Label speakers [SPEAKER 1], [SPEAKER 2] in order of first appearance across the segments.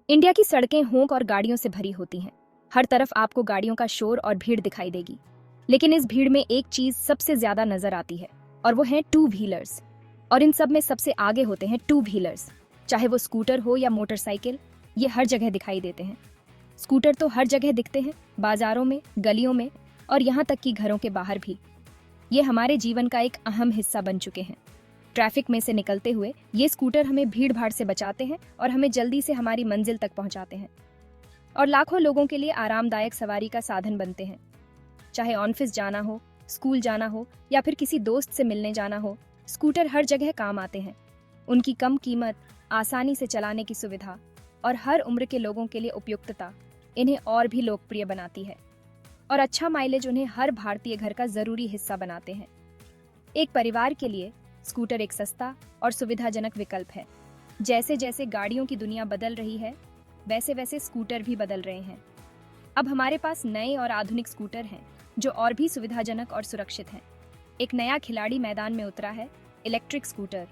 [SPEAKER 1] India की सड़कें honk और गाड़ियों से भरी होती हैं। हर तरफ आपको गाड़ियों का शोर और भीड़ दिखाई देगी। लेकिन इस भीड़ में एक चीज सबसे ज्यादा नजर आती है और वो है टू व्हीलर्स। और इन सब में सबसे आगे होते हैं टू व्हीलर्स। चाहे वो स्कूटर हो या मोटरसाइकिल, ये हर जगह दिखाई देते हैं। स्कूटर तो हर जगह दिखते हैं, बाजारों में, गलियों में और यहाँ तक कि घरों के बाहर भी। ये हमारे जीवन का एक अहम हिस्सा बन चुके हैं। ट्रैफिक में से निकलते हुए ये स्कूटर हमें भीड़ भाड़ से बचाते हैं और हमें जल्दी से हमारी मंजिल तक पहुंचाते हैं और लाखों लोगों के लिए आरामदायक सवारी का साधन बनते हैं। चाहे ऑफिस जाना हो, स्कूल जाना हो या फिर किसी दोस्त से मिलने जाना हो, स्कूटर हर जगह काम आते हैं। उनकी कम कीमत, आसानी से चलाने की सुविधा और हर उम्र के लोगों के लिए उपयुक्तता इन्हें और भी लोकप्रिय बनाती है और अच्छा माइलेज उन्हें हर भारतीय घर का जरूरी हिस्सा बनाते हैं। एक परिवार के लिए स्कूटर एक सस्ता और सुविधाजनक विकल्प है। जैसे जैसे गाड़ियों की दुनिया बदल रही है, वैसे वैसे स्कूटर भी बदल रहे हैं। अब हमारे पास नए और आधुनिक स्कूटर हैं जो और भी सुविधाजनक और सुरक्षित हैं। एक नया खिलाड़ी मैदान में उतरा है, इलेक्ट्रिक स्कूटर।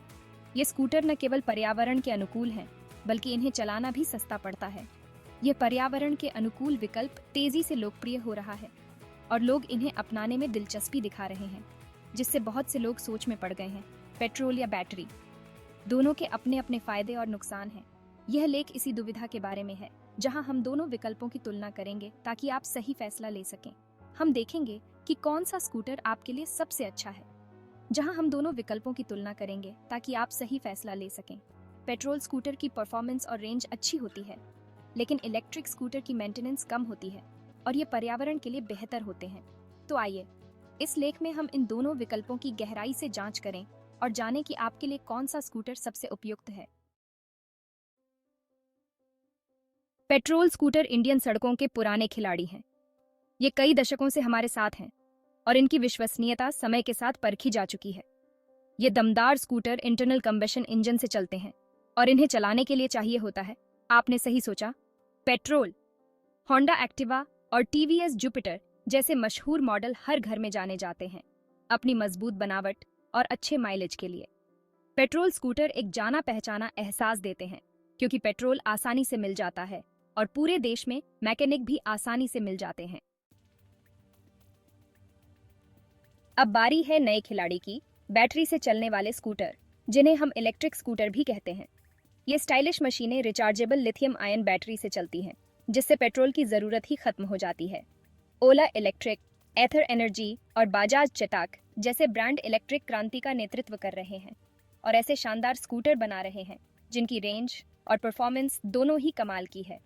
[SPEAKER 1] ये स्कूटर न केवल पर्यावरण के अनुकूल हैं, बल्कि इन्हें चलाना भी सस्ता पड़ता है। यह पर्यावरण के अनुकूल विकल्प तेजी से लोकप्रिय हो रहा है और लोग इन्हें अपनाने में दिलचस्पी दिखा रहे हैं, जिससे बहुत से लोग सोच में पड़ गए हैं। पेट्रोल या बैटरी, दोनों के अपने अपने फायदे और नुकसान हैं। यह लेख इसी दुविधा के बारे में है, जहां हम दोनों विकल्पों की तुलना करेंगे ताकि आप सही फैसला ले सकें। हम देखेंगे कि कौन सा स्कूटर आपके लिए सबसे अच्छा है। जहां हम दोनों विकल्पों की तुलना करेंगे ताकि आप सही फैसला ले सकें। पेट्रोल स्कूटर की परफॉर्मेंस और रेंज अच्छी होती है, लेकिन इलेक्ट्रिक स्कूटर की मेंटेनेंस कम होती है और ये पर्यावरण के लिए बेहतर होते हैं। तो आइए इस लेख में हम इन दोनों विकल्पों की गहराई से जांच करें और जानें कि आपके लिए कौन सा स्कूटर सबसे उपयुक्त है। पेट्रोल स्कूटर इंडियन सड़कों के पुराने खिलाड़ी हैं। ये कई दशकों से हमारे साथ हैं और इनकी विश्वसनीयता समय के साथ परखी जा चुकी है। ये दमदार स्कूटर इंटरनल कंबशन इंजन से चलते हैं और इन्हें चलाने के लिए चाहिए होता है, आपने सही सोचा, पेट्रोल। होंडा एक्टिवा और टीवीएस जुपिटर जैसे मशहूर मॉडल हर घर में जाने जाते हैं अपनी मजबूत बनावट और अच्छे माइलेज के लिए। पेट्रोल स्कूटर एक जाना पहचाना एहसास देते हैं क्योंकि पेट्रोल आसानी से मिल जाता है और पूरे देश में मैकेनिक भी आसानी से मिल जाते हैं। अब बारी है नए खिलाड़ी की, बैटरी से चलने वाले स्कूटर, जिन्हें हम इलेक्ट्रिक स्कूटर भी कहते हैं। ये स्टाइलिश मशीनें रिचार्जेबल लिथियम आयन बैटरी से चलती हैं, जिससे पेट्रोल की जरूरत ही खत्म हो जाती है। ओला इलेक्ट्रिक, एथर एनर्जी और बाजाज चटाक जैसे ब्रांड इलेक्ट्रिक क्रांति का नेतृत्व कर रहे हैं और ऐसे शानदार स्कूटर बना रहे हैं जिनकी रेंज और परफॉर्मेंस दोनों ही कमाल की है।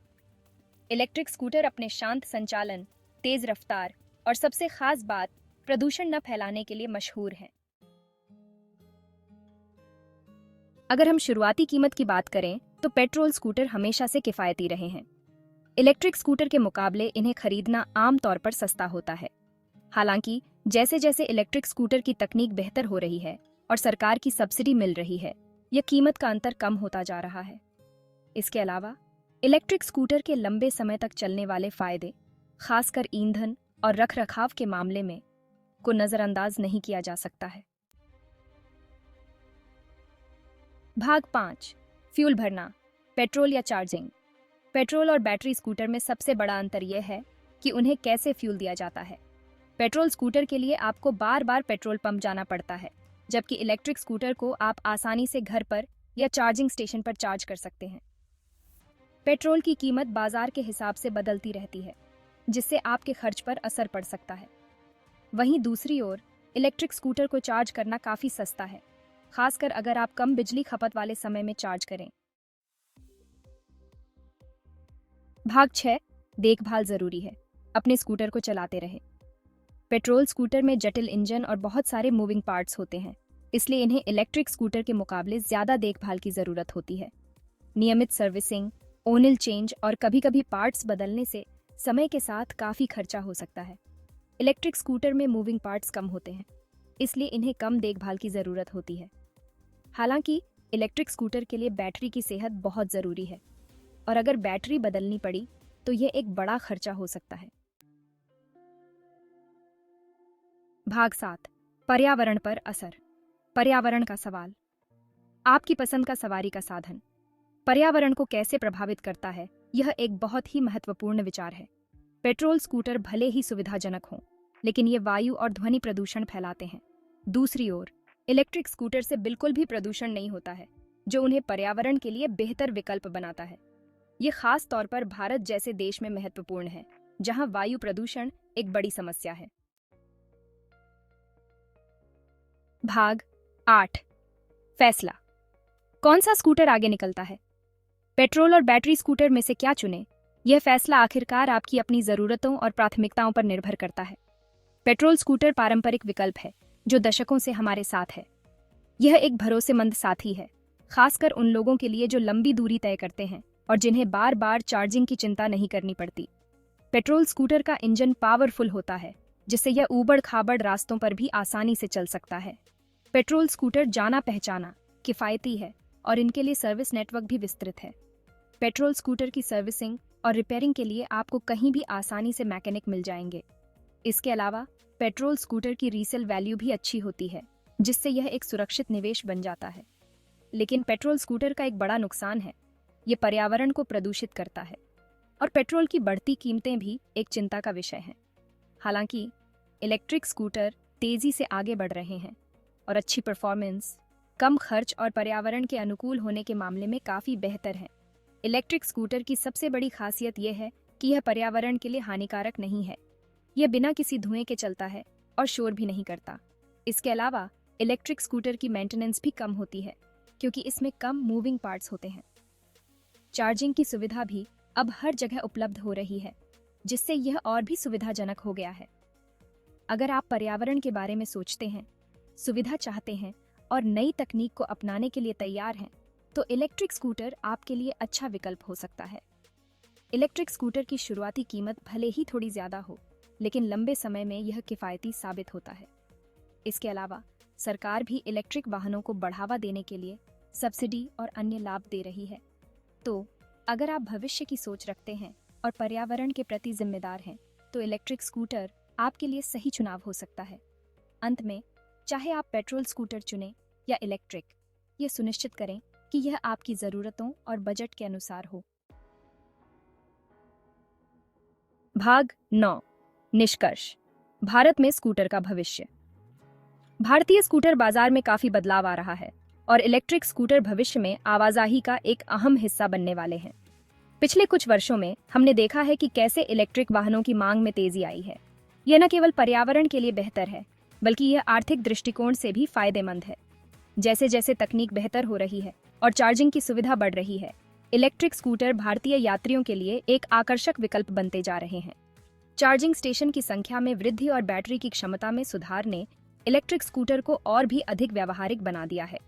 [SPEAKER 1] इलेक्ट्रिक स्कूटर अपने शांत संचालन, तेज रफ्तार और सबसे खास बात, प्रदूषण न फैलाने के लिए मशहूर हैं। अगर हम शुरुआती कीमत की बात करें तो पेट्रोल स्कूटर हमेशा से किफायती रहे हैं। इलेक्ट्रिक स्कूटर के मुकाबले इन्हें खरीदना आम तौर पर सस्ता होता है। हालांकि जैसे जैसे इलेक्ट्रिक स्कूटर की तकनीक बेहतर हो रही है और सरकार की सब्सिडी मिल रही है, यह कीमत का अंतर कम होता जा रहा है। इसके अलावा इलेक्ट्रिक स्कूटर के लंबे समय तक चलने वाले फायदे, खासकर ईंधन और रखरखाव के मामले में, को नजरअंदाज नहीं किया जा सकता है। भाग 5, फ्यूल भरना, पेट्रोल या चार्जिंग। पेट्रोल और बैटरी स्कूटर में सबसे बड़ा अंतर यह है कि उन्हें कैसे फ्यूल दिया जाता है। पेट्रोल स्कूटर के लिए आपको बार बार पेट्रोल पंप जाना पड़ता है, जबकि इलेक्ट्रिक स्कूटर को आप आसानी से घर पर या चार्जिंग स्टेशन पर चार्ज कर सकते हैं। पेट्रोल की कीमत बाजार के हिसाब से बदलती रहती है, जिससे आपके खर्च पर असर पड़ सकता है। वहीं दूसरी ओर इलेक्ट्रिक स्कूटर को चार्ज करना काफी सस्ता है, खासकर अगर आप कम बिजली खपत वाले समय में चार्ज करें। भाग 6, देखभाल जरूरी है, अपने स्कूटर को चलाते रहे। पेट्रोल स्कूटर में जटिल इंजन और बहुत सारे मूविंग पार्ट्स होते हैं, इसलिए इन्हें इलेक्ट्रिक स्कूटर के मुकाबले ज्यादा देखभाल की जरूरत होती है। नियमित सर्विसिंग, ऑयल चेंज और कभी-कभी पार्ट्स बदलने से समय के साथ काफी खर्चा हो सकता है। इलेक्ट्रिक स्कूटर में मूविंग पार्ट्स कम होते हैं, इसलिए इन्हें कम देखभाल की जरूरत होती है। हालांकि इलेक्ट्रिक स्कूटर के लिए बैटरी की सेहत बहुत जरूरी है और अगर बैटरी बदलनी पड़ी तो यह एक बड़ा खर्चा हो सकता है। भाग 7, पर्यावरण पर असर, पर्यावरण का सवाल। आपकी पसंद का सवारी का साधन। पर्यावरण को कैसे प्रभावित करता है, यह एक बहुत ही महत्वपूर्ण विचार है। पेट्रोल स्कूटर भले ही सुविधाजनक हों, लेकिन ये वायु और ध्वनि प्रदूषण फैलाते हैं। दूसरी ओर इलेक्ट्रिक स्कूटर से बिल्कुल भी प्रदूषण नहीं होता है, जो उन्हें पर्यावरण के लिए बेहतर विकल्प बनाता है। ये खास तौर पर भारत जैसे देश में महत्वपूर्ण है, जहां वायु प्रदूषण एक बड़ी समस्या है। भाग 8। फैसला। कौन सा स्कूटर आगे निकलता है? पेट्रोल और बैटरी स्कूटर में से क्या चुनें? यह फैसला आखिरकार आपकी अपनी ज़रूरतों और प्राथमिकताओं पर निर्भर करता है। पेट्रोल स्कूटर पारंपरिक विकल्प है, जो दशकों से हमारे साथ है। यह एक भरोसेमंद साथी है, खासकर उन लोगों के लिए जो लंबी दूरी तय करते हैं और जिन्हें बार बार चार्जिंग की चिंता नहीं करनी पड़ती। पेट्रोल स्कूटर का इंजन पावरफुल होता है, जिससे यह ऊबड़ खाबड़ रास्तों पर भी आसानी से चल सकता है। पेट्रोल स्कूटर जाना पहचाना, किफ़ायती है और इनके लिए सर्विस नेटवर्क भी विस्तृत है। पेट्रोल स्कूटर की सर्विसिंग और रिपेयरिंग के लिए आपको कहीं भी आसानी से मैकेनिक मिल जाएंगे। इसके अलावा पेट्रोल स्कूटर की रीसेल वैल्यू भी अच्छी होती है, जिससे यह एक सुरक्षित निवेश बन जाता है। लेकिन पेट्रोल स्कूटर का एक बड़ा नुकसान है, ये पर्यावरण को प्रदूषित करता है और पेट्रोल की बढ़ती कीमतें भी एक चिंता का विषय हैं। हालांकि इलेक्ट्रिक स्कूटर तेजी से आगे बढ़ रहे हैं और अच्छी परफॉर्मेंस, कम खर्च और पर्यावरण के अनुकूल होने के मामले में काफ़ी बेहतर हैं। इलेक्ट्रिक स्कूटर की सबसे बड़ी खासियत यह है कि यह पर्यावरण के लिए हानिकारक नहीं है। यह बिना किसी धुएं के चलता है और शोर भी नहीं करता। इसके अलावा इलेक्ट्रिक स्कूटर की मेंटेनेंस भी कम होती है, क्योंकि इसमें कम मूविंग पार्ट्स होते हैं। चार्जिंग की सुविधा भी अब हर जगह उपलब्ध हो रही है, जिससे यह और भी सुविधाजनक हो गया है। अगर आप पर्यावरण के बारे में सोचते हैं, सुविधा चाहते हैं और नई तकनीक को अपनाने के लिए तैयार हैं, तो इलेक्ट्रिक स्कूटर आपके लिए अच्छा विकल्प हो सकता है। इलेक्ट्रिक स्कूटर की शुरुआती कीमत भले ही थोड़ी ज़्यादा हो, लेकिन लंबे समय में यह किफ़ायती साबित होता है। इसके अलावा सरकार भी इलेक्ट्रिक वाहनों को बढ़ावा देने के लिए सब्सिडी और अन्य लाभ दे रही है। तो अगर आप भविष्य की सोच रखते हैं और पर्यावरण के प्रति जिम्मेदार हैं, तो इलेक्ट्रिक स्कूटर आपके लिए सही चुनाव हो सकता है। अंत में, चाहे आप पेट्रोल स्कूटर चुनें या इलेक्ट्रिक, ये सुनिश्चित करें कि यह आपकी ज़रूरतों और बजट के अनुसार हो। भाग 9। निष्कर्ष। भारत में स्कूटर का भविष्य। भारतीय स्कूटर बाजार में काफ़ी बदलाव आ रहा है और इलेक्ट्रिक स्कूटर भविष्य में आवाजाही का एक अहम हिस्सा बनने वाले हैं। पिछले कुछ वर्षों में हमने देखा है कि कैसे इलेक्ट्रिक वाहनों की मांग में तेजी आई है। यह न केवल पर्यावरण के लिए बेहतर है, बल्कि यह आर्थिक दृष्टिकोण से भी फायदेमंद है। जैसे जैसे तकनीक बेहतर हो रही है और चार्जिंग की सुविधा बढ़ रही है, इलेक्ट्रिक स्कूटर भारतीय यात्रियों के लिए एक आकर्षक विकल्प बनते जा रहे हैं। चार्जिंग स्टेशन की संख्या में वृद्धि और बैटरी की क्षमता में सुधार ने इलेक्ट्रिक स्कूटर को और भी अधिक व्यावहारिक बना दिया है।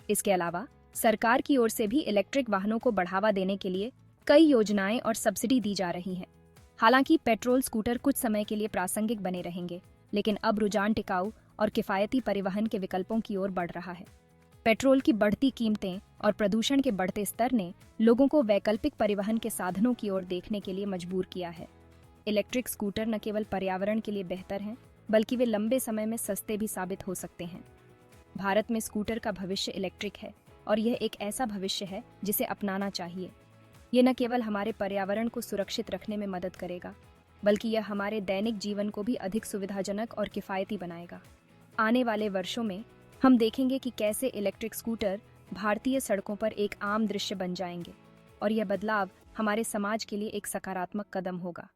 [SPEAKER 1] इसके अलावा सरकार की ओर से भी इलेक्ट्रिक वाहनों को बढ़ावा देने के लिए कई योजनाएं और सब्सिडी दी जा रही हैं। हालांकि पेट्रोल स्कूटर कुछ समय के लिए प्रासंगिक बने रहेंगे, लेकिन अब रुझान टिकाऊ और किफ़ायती परिवहन के विकल्पों की ओर बढ़ रहा है। पेट्रोल की बढ़ती कीमतें और प्रदूषण के बढ़ते स्तर ने लोगों को वैकल्पिक परिवहन के साधनों की ओर देखने के लिए मजबूर किया है। इलेक्ट्रिक स्कूटर न केवल पर्यावरण के लिए बेहतर हैं, बल्कि वे लंबे समय में सस्ते भी साबित हो सकते हैं। भारत में स्कूटर का भविष्य इलेक्ट्रिक है और यह एक ऐसा भविष्य है जिसे अपनाना चाहिए। ये न केवल हमारे पर्यावरण को सुरक्षित रखने में मदद करेगा, बल्कि यह हमारे दैनिक जीवन को भी अधिक सुविधाजनक और किफ़ायती बनाएगा। आने वाले वर्षों में हम देखेंगे कि कैसे इलेक्ट्रिक स्कूटर भारतीय सड़कों पर एक आम दृश्य बन जाएंगे और यह बदलाव हमारे समाज के लिए एक सकारात्मक कदम होगा।